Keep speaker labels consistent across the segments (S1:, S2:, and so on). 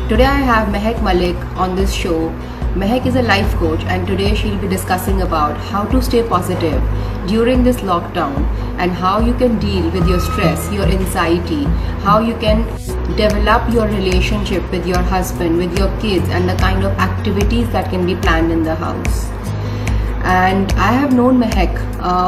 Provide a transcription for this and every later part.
S1: Today I have Mehak Malik on this show. Mehak is a life coach and today she'll be discussing about how to stay positive during this lockdown and how you can deal with your stress, your anxiety, how you can develop your relationship with your husband, with your kids, and the kind of activities that can be planned in the house. And I have known Mehak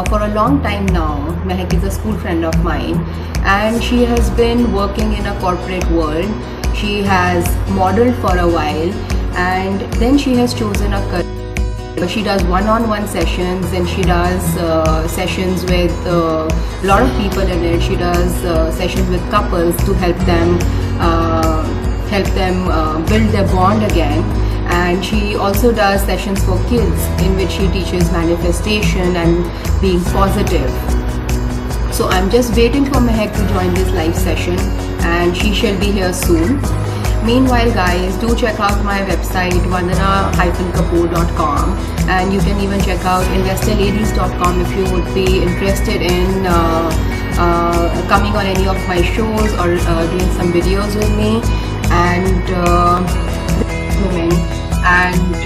S1: for a long time now. Mehak is a school friend of mine and she has been working in a corporate world. She has modeled for a while and then she has chosen a career. She does one-on-one sessions and she does sessions with a lot of people in it. She does sessions with couples to help them build their bond again. And she also does sessions for kids in which she teaches manifestation and being positive. So I'm just waiting for Mehak to join this live session and she shall be here soon. Meanwhile guys, do check out my website vandana-kapur.com and you can even check out investorladies.com if you would be interested in coming on any of my shows or doing some videos with me and women. And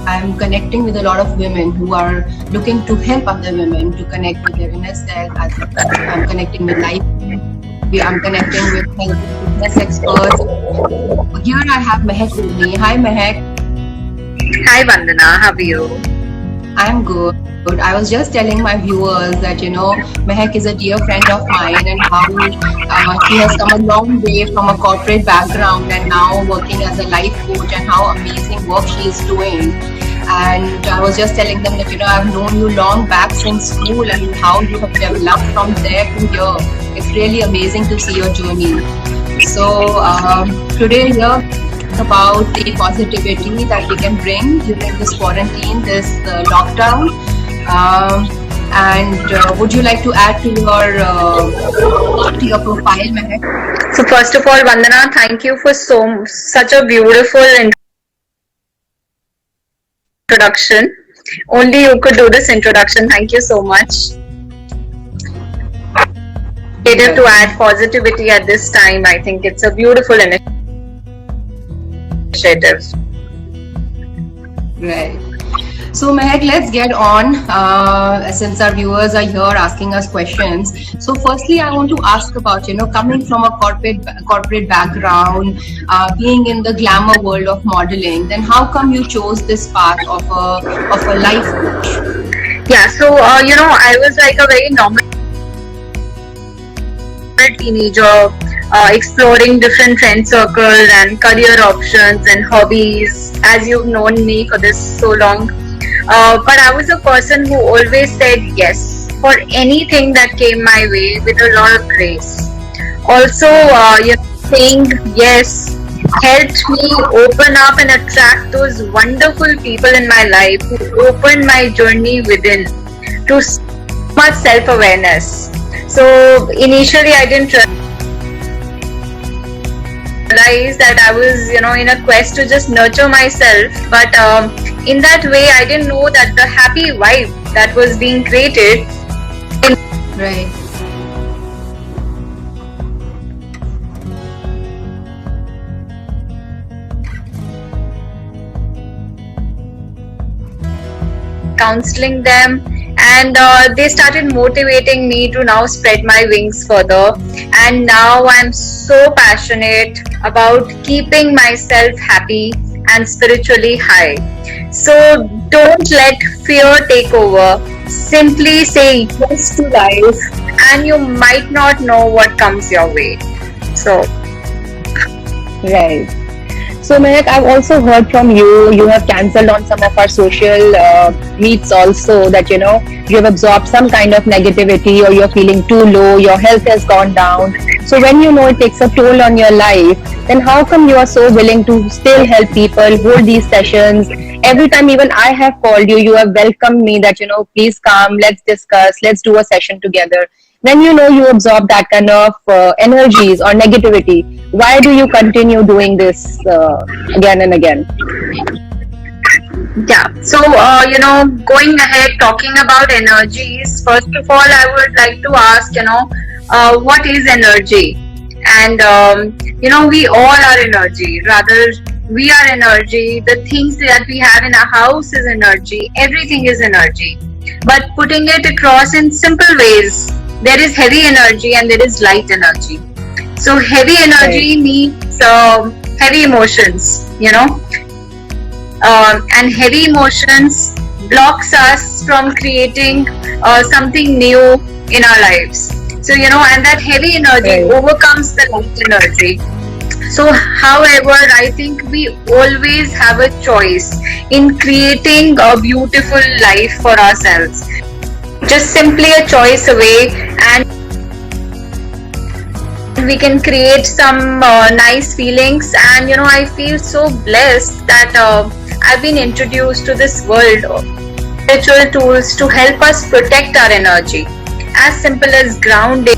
S1: I'm connecting with a lot of women who are looking to help other women to connect with their inner self. I'm connecting with life. I'm connecting with business experts. Here I have Mehak with me. Hi Mehak.
S2: Hi Vandana, how are you?
S1: I'm good. I was just telling my viewers that Mehak is a dear friend of mine and how she has come a long way from a corporate background and now working as a life coach and how amazing work she is doing. And I was just telling them that I've known you long back since school and how you have developed from there to here. It's really amazing to see your journey. So today here about the positivity that we can bring during this quarantine, this lockdown. And would you like to add to your profile, Mehak?
S2: So first of all, Vandana, thank you for such a beautiful introduction. Only you could do this introduction. Thank you so much. To add positivity at this time, I think it's a beautiful initiative.
S1: Right. So Mehak, let's get on since our viewers are here asking us questions. So firstly, I want to ask about coming from a corporate background, being in the glamour world of modeling. Then how come you chose this path of a life coach?
S2: Yeah. So I was like a very normal teenager, exploring different friend circles and career options and hobbies. As you've known me for this so long. But I was a person who always said yes for anything that came my way with a lot of grace. Also, saying yes helped me open up and attract those wonderful people in my life who opened my journey within to so much self-awareness. So initially I didn't realize that I was, in a quest to just nurture myself. But in that way, I didn't know that the happy vibe that was being created.
S1: Right.
S2: Counseling them. And they started motivating me to now spread my wings further. And now I'm so passionate about keeping myself happy and spiritually high. So don't let fear take over. Simply say yes to life and you might not know what comes your way. So,
S3: right. So Mehak, I've also heard from you, you have cancelled on some of our social meets also that you have absorbed some kind of negativity or you're feeling too low, your health has gone down. So when it takes a toll on your life, then how come you are so willing to still help people, hold these sessions? Every time even I have called you, you have welcomed me that, please come, let's discuss, let's do a session together. When you absorb that kind of energies or negativity, why do you continue doing this again and again?
S2: Yeah, so going ahead talking about energies, first of all I would like to ask what is energy? And we all are energy. Rather, we are energy. The things that we have in our house is energy. Everything is energy. But putting it across in simple ways, there is heavy energy and there is light energy. So heavy energy
S3: Right.
S2: means heavy emotions, and heavy emotions blocks us from creating something new in our lives. So and that heavy energy
S3: Right.
S2: overcomes the light energy. So however, I think we always have a choice in creating a beautiful life for ourselves. Just simply a choice away, and we can create some nice feelings. And I feel so blessed that I've been introduced to this world of spiritual tools to help us protect our energy, as simple as grounding,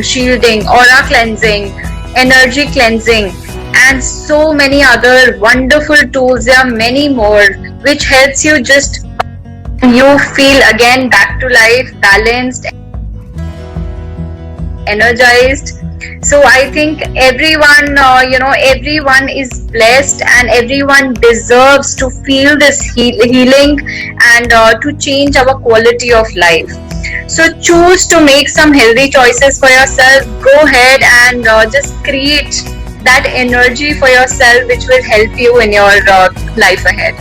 S2: shielding, aura cleansing, energy cleansing, and so many other wonderful tools. There are many more which helps you just you feel again back to life, balanced, energized. So I think everyone, everyone is blessed and everyone deserves to feel this healing and to change our quality of life. So choose to make some healthy choices for yourself. Go ahead and just create that energy for yourself, which will help you in your life ahead.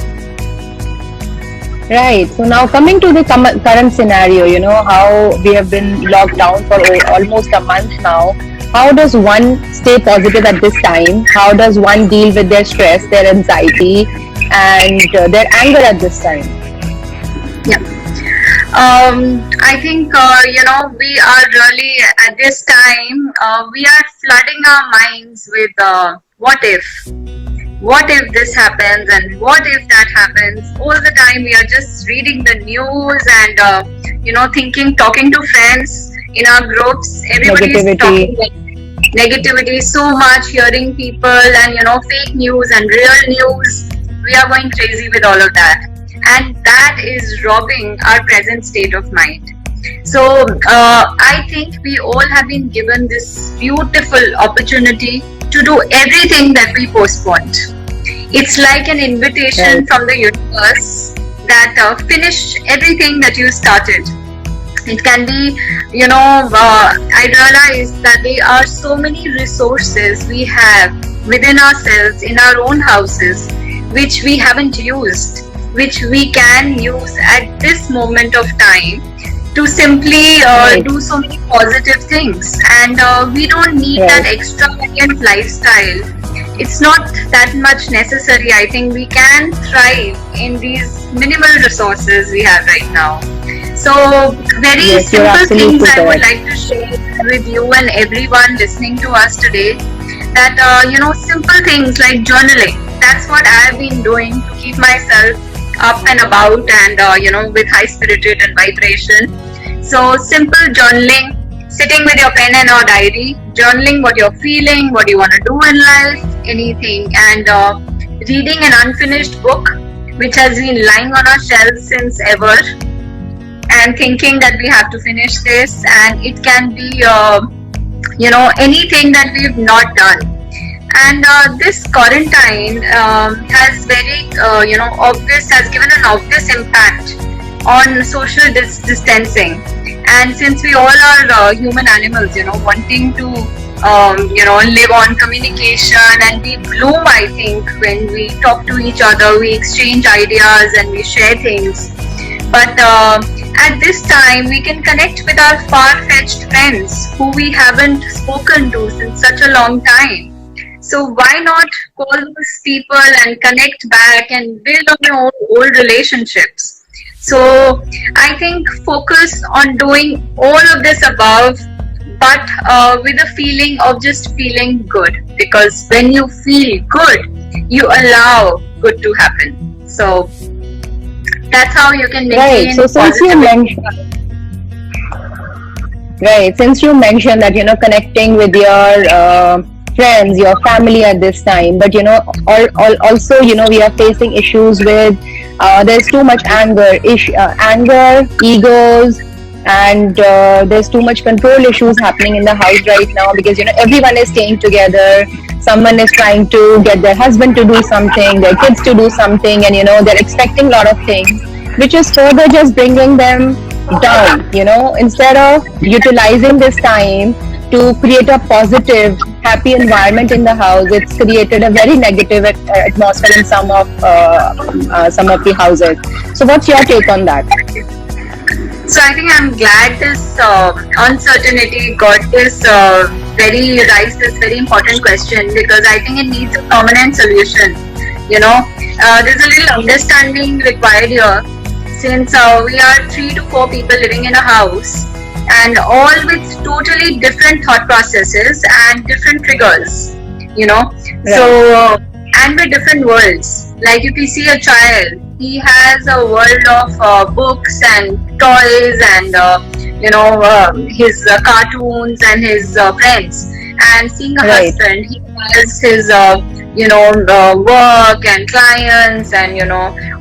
S3: Right. So now coming to the current scenario, how we have been locked down for almost a month now. How does one stay positive at this time? How does one deal with their stress, their anxiety, and their anger at this time?
S2: Yeah. I think we are really at this time we are flooding our minds with what if this happens and what if that happens. All the time we are just reading the news and thinking, talking to friends in our groups. Everybody is
S3: Negativity.
S2: talking negativity so much, hearing people and fake news and real news. We are going crazy with all of that, and that is robbing our present state of mind. So I think we all have been given this beautiful opportunity to do everything that we postponed. It's like an invitation
S3: Right.
S2: from the universe that finish everything that you started. It can be, I realize that there are so many resources we have within ourselves, in our own houses, which we haven't used, which we can use at this moment of time to simply
S3: Right.
S2: do so many positive things. And we don't need that
S3: Right.
S2: extravagant lifestyle. It's not that much necessary. I think we can thrive in these minimal resources we have right now. So very
S3: Yes, you're
S2: simple
S3: absolutely
S2: things I would
S3: correct.
S2: like to share with you and everyone listening to us today. That simple things like journaling. That's what I've been doing to keep myself up and about and with high spirited and vibration. So simple journaling, sitting with your pen and or diary, journaling what you're feeling, what you want to do in life, anything, and reading an unfinished book which has been lying on our shelves since ever, and thinking that we have to finish this. And it can be anything that we've not done. And this quarantine has very obvious, has given an obvious impact on social distancing. And since we all are human animals, wanting to live on communication, and we bloom, I think, when we talk to each other, we exchange ideas and we share things. But at this time, we can connect with our far-fetched friends who we haven't spoken to since such a long time. So why not call those people and connect back and build on your old relationships? So I think focus on doing all of this above, but with a feeling of just feeling good. Because when you feel good, you allow good to happen. So that's how you can
S3: Right.
S2: maintain
S3: So since you
S2: positivity.
S3: mentioned, right, since you mentioned that connecting with your friends, your family at this time, but also we are facing issues with there's too much anger, egos, and there's too much control issues happening in the house right now, because everyone is staying together. Someone is trying to get their husband to do something, their kids to do something, and they're expecting a lot of things, which is further just bringing them down. Instead of utilizing this time to create a positive, happy environment in the house, it's created a very negative atmosphere in some of the houses. So what's your take on that?
S2: So I think I'm glad this uncertainty got this raised this very important question, because I think it needs a permanent solution. There's a little understanding required here, since we are 3 to 4 people living in a house, and all with totally different thought processes and different triggers. Right. So and with different worlds. Like if you see a child, he has a world of books and toys and his cartoons and his friends. And seeing a
S3: Right.
S2: husband, he has his work and clients and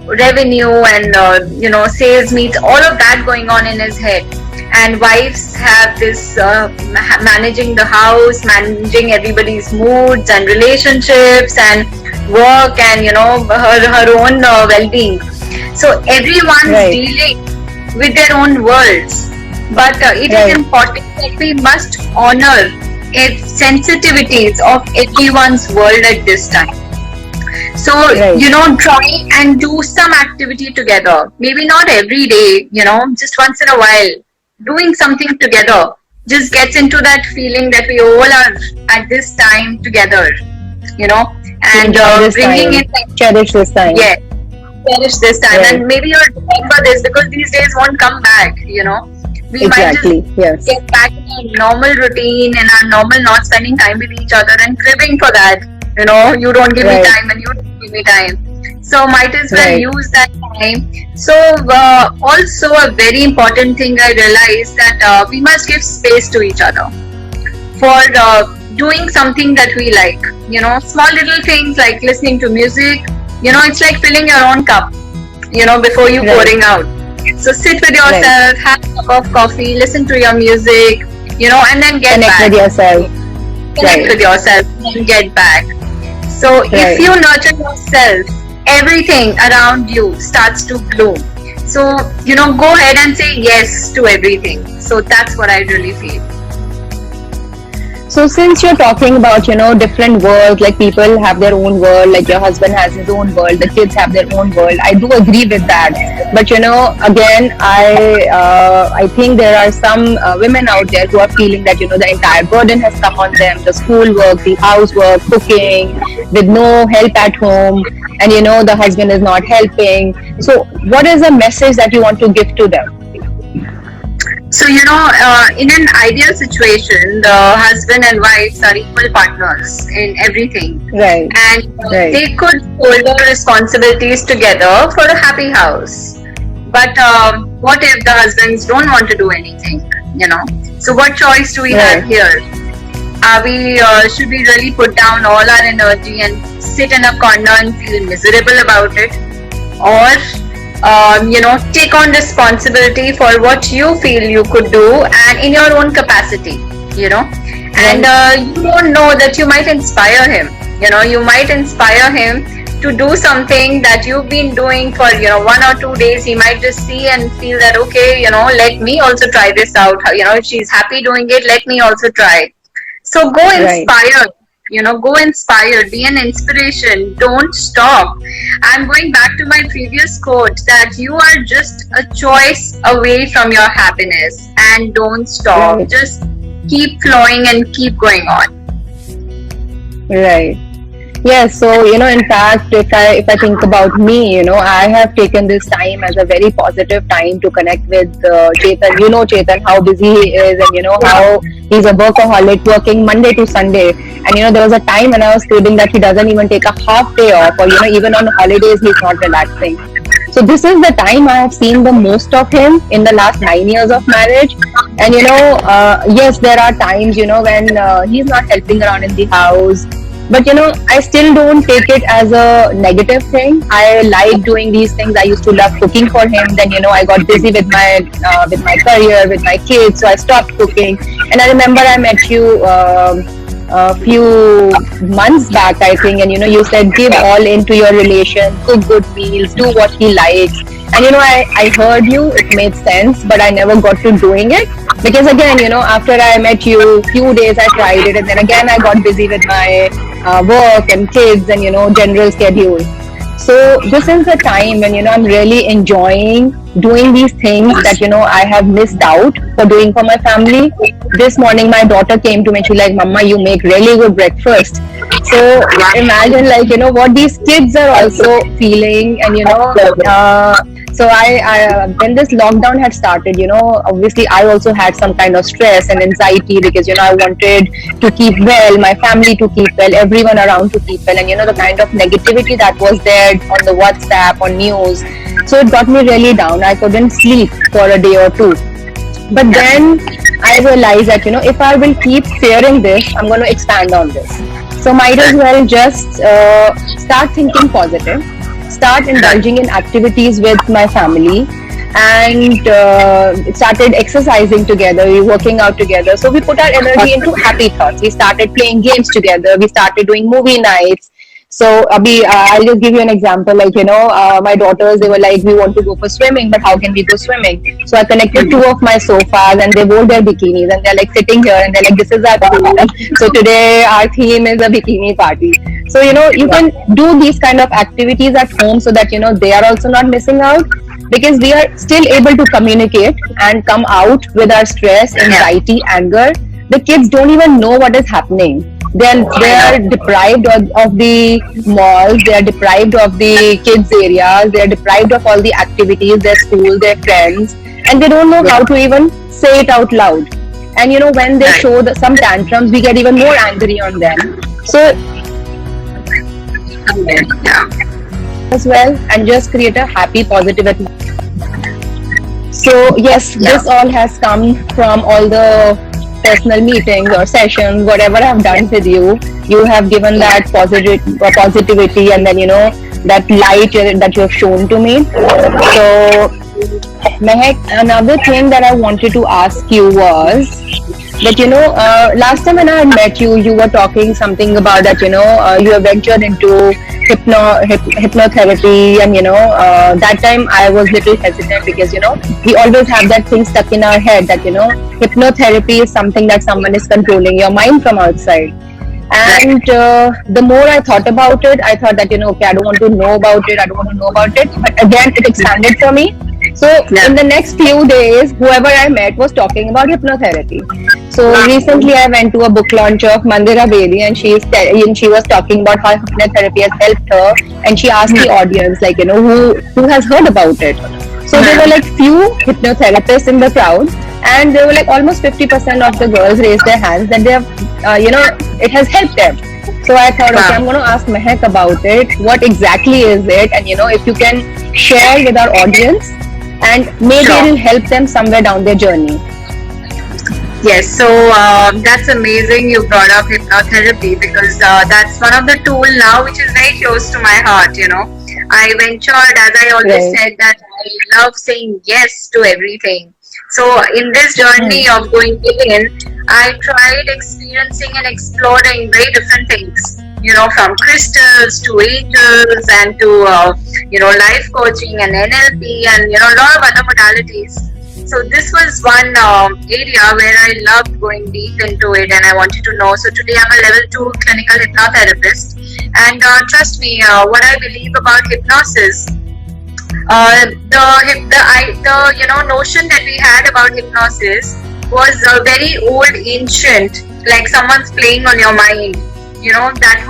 S2: revenue and sales meets, all of that going on in his head. And wives have this managing the house, managing everybody's moods and relationships and work and her own well-being. So everyone's
S3: Right.
S2: dealing with their own worlds, but it
S3: Right.
S2: is important that we must honor its sensitivities of everyone's world at this time. So,
S3: Right.
S2: try and do some activity together. Maybe not every day, just once in a while. Doing something together just gets into that feeling that we all are at this time together, and
S3: Enjoy this
S2: bringing
S3: time.
S2: in that,
S3: Cherish this time.
S2: yeah, cherish this time.
S3: Right.
S2: And maybe you'll remember this, because these days won't come back, We might
S3: Exactly. Yes.
S2: just get back in our normal routine and our normal not spending time with each other and cribbing for that. You don't give me
S3: Right.
S2: time and you don't give me time. So might as well
S3: Right.
S2: use that time. So also a very important thing I realized, that we must give space to each other for doing something that we like. Small little things like listening to music. It's like filling your own cup, before you
S3: Right.
S2: pouring out. So sit with yourself, have a cup of coffee, listen to your music, and then get
S3: Connect
S2: back.
S3: with yourself.
S2: Connect
S3: Right.
S2: with yourself and get back. So
S3: Right.
S2: if you nurture yourself, everything around you starts to bloom. So, go ahead and say yes to everything. So that's what I really feel.
S3: So since you're talking about, different worlds, like people have their own world, like your husband has his own world, the kids have their own world. I do agree with that. But, again, I think there are some women out there who are feeling that, the entire burden has come on them, the schoolwork, the housework, cooking, with no help at home, and, the husband is not helping. So what is the message that you want to give to them?
S2: So, in an ideal situation, the husband and wives are equal partners in everything.
S3: Right.
S2: And
S3: Right.
S2: they could shoulder responsibilities together for a happy house. But what if the husbands don't want to do anything? So what choice do we have here? Are we should we really put down all our energy and sit in a corner and feel miserable about it, or take on responsibility for what you feel you could do and in your own capacity, and you don't know that you might inspire him. You might inspire him to do something that you've been doing for 1 or 2 days. He might just see and feel that, okay, let me also try this out. If she's happy doing it, let me also try. So go inspire. Go inspired, be an inspiration, don't stop. I'm going back to my previous quote that you are just a choice away from your happiness, and don't stop.
S3: Right.
S2: Just keep flowing and keep going on.
S3: Right. Yes. So, in fact, if I think about me, I have taken this time as a very positive time to connect with Chetan. Chetan, how busy he is, and how he's a workaholic, working Monday to Sunday. And there was a time when I was feeling that he doesn't even take a half day off, or even on holidays he's not relaxing. So this is the time I have seen the most of him in the last 9 years of marriage. And yes, there are times when he's not helping around in the house. But I still don't take it as a negative thing. I like doing these things. I used to love cooking for him. Then I got busy with my career, with my kids, so I stopped cooking. And I remember I met you a few months back, I think, and you said give all into your relation, cook good meals, do what he likes. And I heard you, it made sense, but I never got to doing it because again, after I met you, few days I tried it, and then again I got busy with my work and kids and general schedule. So this is the time when I'm really enjoying doing these things that I have missed out for doing for my family. This morning my daughter came to me, she's like, Mama, you make really good breakfast. So imagine what these kids are also feeling, and so I when this lockdown had started, obviously I also had some kind of stress and anxiety because I wanted to keep well, my family to keep well, everyone around to keep well, and the kind of negativity that was there on the WhatsApp, on news. So it got me really down. I couldn't sleep for a day or two. But then I realized that if I will keep fearing this, I'm going to expand on this. So might as well just start thinking positive, start indulging in activities with my family, and started exercising together, we working out together. So we put our energy into happy thoughts. We started playing games together. We started doing movie nights. So Abhi, I'll just give you an example. My daughters, they were like, we want to go for swimming, but how can we go swimming? So I connected two of my sofas, and they wore their bikinis, and they're like sitting here, and they're like, this is our pool. So today our theme is a bikini party. So you can do these kind of activities at home so that they are also not missing out, because we are still able to communicate and come out with our stress, anxiety, anger. The kids don't even know what is happening. They are deprived of the malls, they are deprived of the kids areas, they are deprived of all the activities, their school, their friends, and they don't know how to even say it out loud. And when they show some tantrums, we get even more angry on them. So as well, and just create a happy, positive atmosphere. So yes, this all has come from all the personal meetings or sessions, whatever I've done with you. You have given that positivity, and then that light that you have shown to me. So Mehak, another thing that I wanted to ask you was that last time when I had met you, you were talking something about that you have ventured into hypnotherapy, and that time I was little hesitant because we always have that thing stuck in our head that hypnotherapy is something that someone is controlling your mind from outside. And the more I thought about it, I thought that okay, I don't want to know about it, but again it expanded for me. So in the next few days, whoever I met was talking about hypnotherapy. So recently I went to a book launch of Mandira Bedi, and she was talking about how hypnotherapy has helped her, and she asked the audience who has heard about it. So there were like few hypnotherapists in the crowd, and there were like almost 50% of the girls raised their hands that they have it has helped them. So I thought, okay, I'm going to ask Mehak about it. What exactly is it? And if you can share with our audience, and maybe it will help them somewhere down their journey.
S2: Yes, so that's amazing you brought up hypnotherapy, because that's one of the tools now which is very close to my heart. I ventured, as I always said, that I love saying yes to everything. So in this journey of going within, I tried experiencing and exploring very different things, from crystals to angels and to, life coaching and NLP and, a lot of other modalities. So this was one area where I loved going deep into it, and I wanted to know. So today I'm a level 2 clinical hypnotherapist, and trust me, what I believe about hypnosis, the notion that we had about hypnosis was very old, ancient, like someone's playing on your mind. That is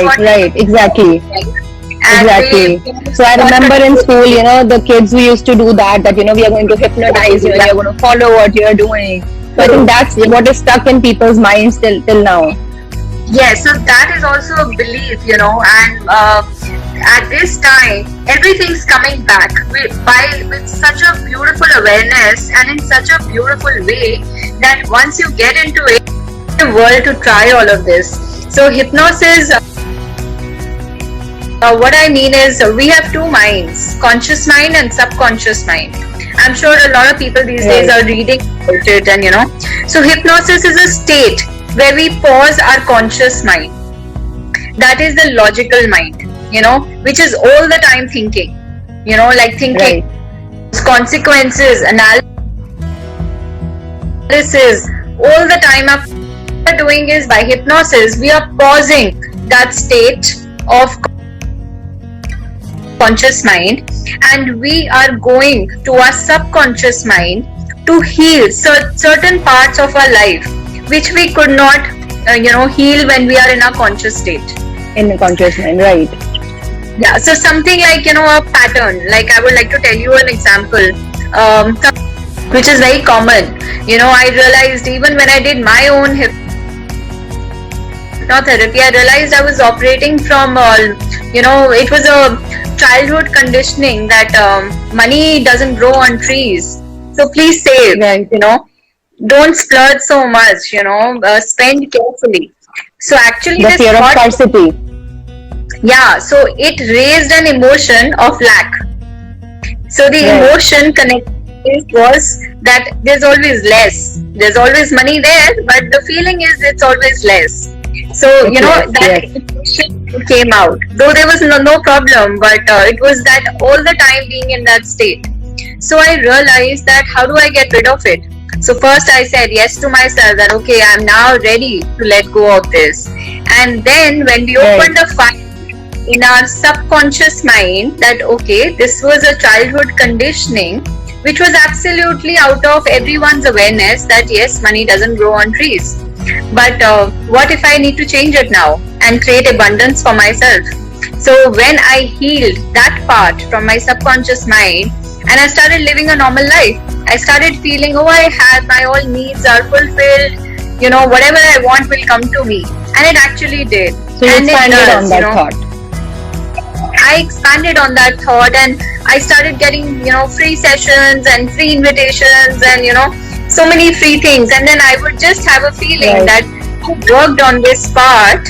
S2: what
S3: exactly. Exactly. So I remember in school, the kids who used to do that we are going to hypnotize you, and you're going to follow what you're doing. So I think that's what is stuck in people's minds till now.
S2: Yes, so that is also a belief, and at this time, everything's coming back with such a beautiful awareness and in such a beautiful way that once you get into it, the world to try all of this. So hypnosis, what I mean is we have two minds, conscious mind and subconscious mind. I'm sure a lot of people these days are reading about it, and so hypnosis is a state where we pause our conscious mind. That is the logical mind, which is all the time thinking, like thinking consequences, analysis, all the time. What we are doing is, by hypnosis, we are pausing that state of conscious mind, and we are going to our subconscious mind to heal certain parts of our life which we could not heal when we are in our conscious state.
S3: In the conscious mind, right?
S2: Yeah, so something like a pattern, like I would like to tell you an example, which is very common. I realized even when I did my own hypnotherapy, I realized I was operating from it was a childhood conditioning that money doesn't grow on trees, so please save, don't splurge so much, spend carefully. So actually
S3: the fear of scarcity.
S2: Yeah, so it raised an emotion of lack. So the emotion connected was that there's always less. There's always money there, but the feeling is it's always less. So, that emotion came out. Though there was no problem, but it was that all the time being in that state. So I realized that how do I get rid of it? So first I said yes to myself that okay, I'm now ready to let go of this. And then when we opened the file in our subconscious mind that okay, this was a childhood conditioning which was absolutely out of everyone's awareness that yes, money doesn't grow on trees. But what if I need to change it now and create abundance for myself? So when I healed that part from my subconscious mind and I started living a normal life, I started feeling, I have my all needs are fulfilled, whatever I want will come to me. And it actually did.
S3: So you expanded on that thought.
S2: I expanded on that thought and I started getting, free sessions and free invitations and, so many free things. And then I would just have a feeling that I worked on this part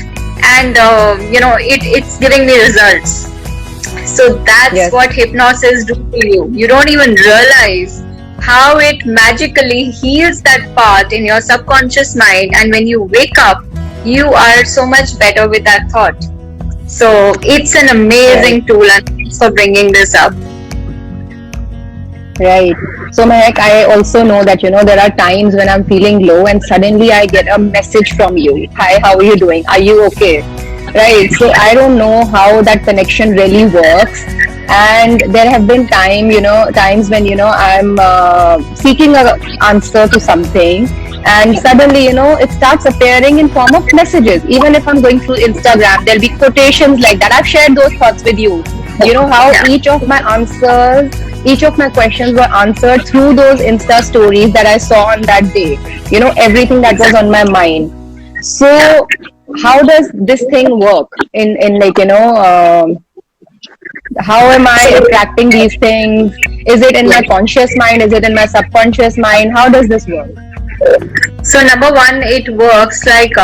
S2: and, it's giving me results. So that's what hypnosis do to you. You don't even realize how it magically heals that part in your subconscious mind. And when you wake up, you are so much better with that thought. So it's an amazing tool, and thanks for bringing this up.
S3: Right. So Mehak, I also know that there are times when I'm feeling low and suddenly I get a message from you. Hi, how are you doing? Are you okay? Right. So I don't know how that connection really works. And there have been times when I'm seeking an answer to something, and suddenly it starts appearing in form of messages. Even if I'm going through Instagram, there'll be quotations like that. I've shared those thoughts with you. How each of my answers, each of my questions were answered through those Insta stories that I saw on that day. Everything that was on my mind. So how does this thing work in how am I attracting these things? Is it in my conscious mind? Is it in my subconscious mind? How does this work?
S2: So number one, it works like,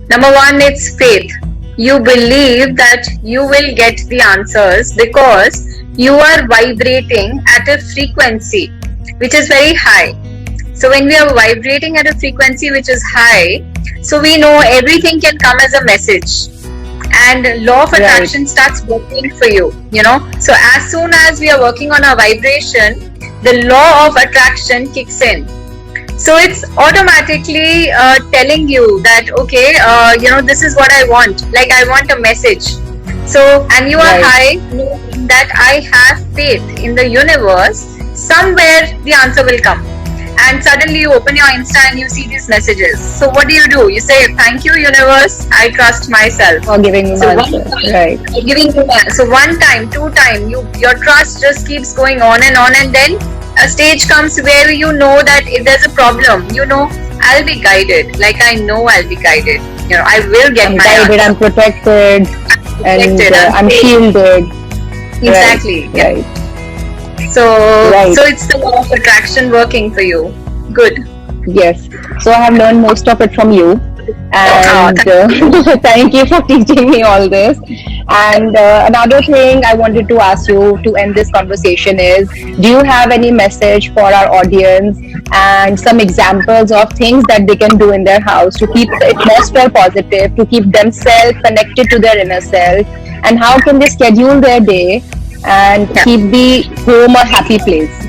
S2: number one, it's faith. You believe that you will get the answers because you are vibrating at a frequency which is very high. So when we are vibrating at a frequency which is high, so we know everything can come as a message. And law of attraction starts working for you, So as soon as we are working on our vibration, the law of attraction kicks in. So it's automatically telling you that, okay, this is what I want. Like I want a message. So, and you are high, knowing that I have faith in the universe, somewhere the answer will come. And suddenly you open your Insta and you see these messages. So what do? You say, thank you universe, I trust myself.
S3: For giving me the answer. Right.
S2: Giving you that. So one time, two time, your trust just keeps going on, and then a stage comes where you know that if there's a problem, I'll be guided. Like I know I'll be guided. I will get my
S3: guided, I'm protected, and I'm shielded.
S2: Exactly.
S3: Right.
S2: So it's the law of attraction working for you. Good.
S3: Yes. So I have learned most of it from you.
S2: Oh,
S3: And thank you for teaching me all this. And another thing I wanted to ask you to end this conversation is, do you have any message for our audience and some examples of things that they can do in their house to keep the atmosphere positive, to keep themselves connected to their inner self, and how can they schedule their day and
S2: yeah.
S3: keep the home a happy place?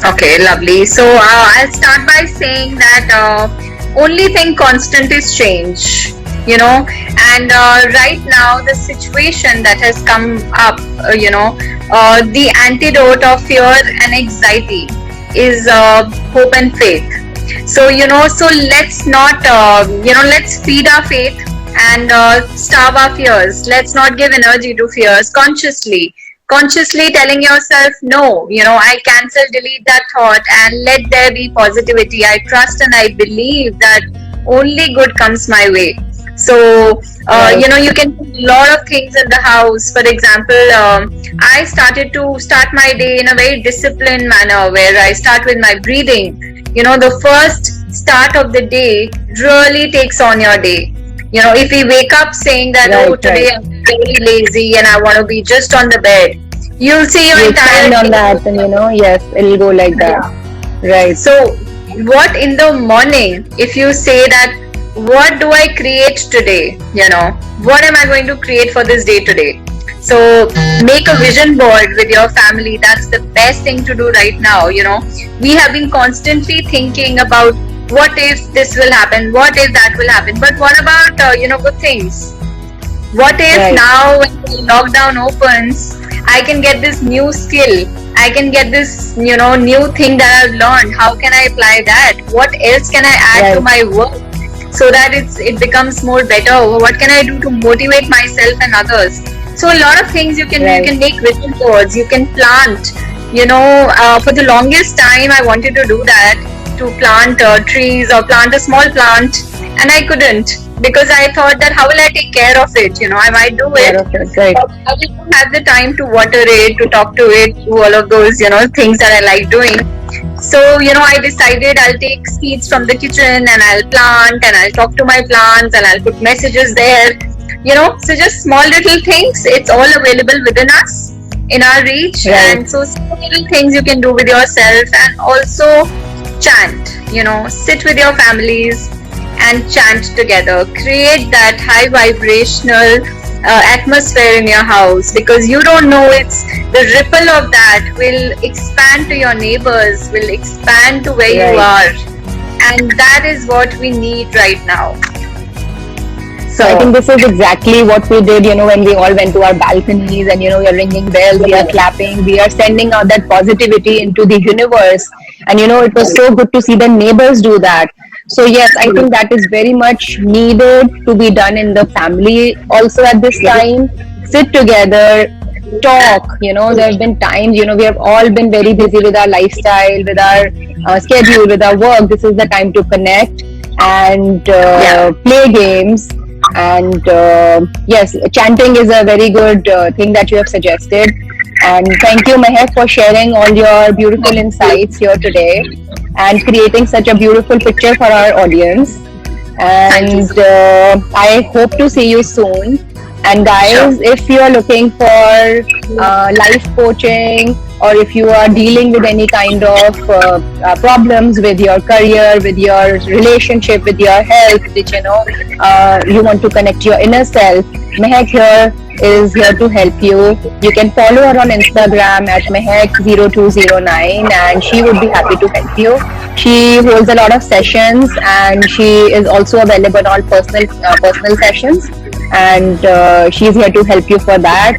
S2: Okay, lovely. So I'll start by saying that only thing constant is change. And right now the situation that has come up, the antidote of fear and anxiety is hope and faith. So so let's not, let's feed our faith and starve our fears. Let's not give energy to fears consciously telling yourself, no, I cancel, delete that thought, and let there be positivity. I trust and I believe that only good comes my way. So you can do a lot of things in the house. For example, I started to start my day in a very disciplined manner, where I start with my breathing. The first start of the day really takes on your day. If we wake up saying that, oh, today I'm very lazy and I want to be just on the bed, you'll see your
S3: You
S2: entire
S3: stand on
S2: day.
S3: that, and yes, it'll go like that. Right.
S2: So, what in the morning, if you say that, what do I create today? What am I going to create for this day today? So, make a vision board with your family. That's the best thing to do right now. We have been constantly thinking about what if this will happen, what if that will happen, but what about good things? What if
S3: Right.
S2: now when the lockdown opens, I can get this new skill, I can get this new thing that I've learned, how can I apply that, what else can I add to
S3: Right.
S2: my work so that it becomes more better, what can I do to motivate myself and others? So a lot of things you can make vision boards, you can plant. For the longest time I wanted to do that, to plant trees or plant a small plant, and I couldn't, because I thought that how will I take care of it? I might do it,
S3: Right.
S2: but I didn't have the time to water it, to talk to it, do all of those things that I like doing. So I decided I'll take seeds from the kitchen and I'll plant and I'll talk to my plants and I'll put messages there. So just small little things, it's all available within us, in our reach.
S3: Right.
S2: And so small little things you can do with yourself. And also chant, sit with your families and chant together. Create that high vibrational atmosphere in your house, because you don't know, it's the ripple of that will expand to your neighbors, will expand to where you are, and that is what we need right now.
S3: So I think this is exactly what we did, when we all went to our balconies and, we are ringing bells, we are clapping, we are sending out that positivity into the universe. And, it was so good to see the neighbors do that. So yes, I think that is very much needed to be done in the family also at this time. Sit together, talk. There have been times, we have all been very busy with our lifestyle, with our schedule, with our work. This is the time to connect and play games. And yes, chanting is a very good thing that you have suggested. And thank you, Mehak, for sharing all your beautiful insights here today and creating such a beautiful picture for our audience. And I hope to see you soon. And guys, if you are looking for life coaching, or if you are dealing with any kind of problems with your career, with your relationship, with your health, which you want to connect your inner self, Mehak here is here to help you. You can follow her on Instagram at Mehak0209, and she would be happy to help you. She holds a lot of sessions, and she is also available on personal sessions, and she's here to help you for that.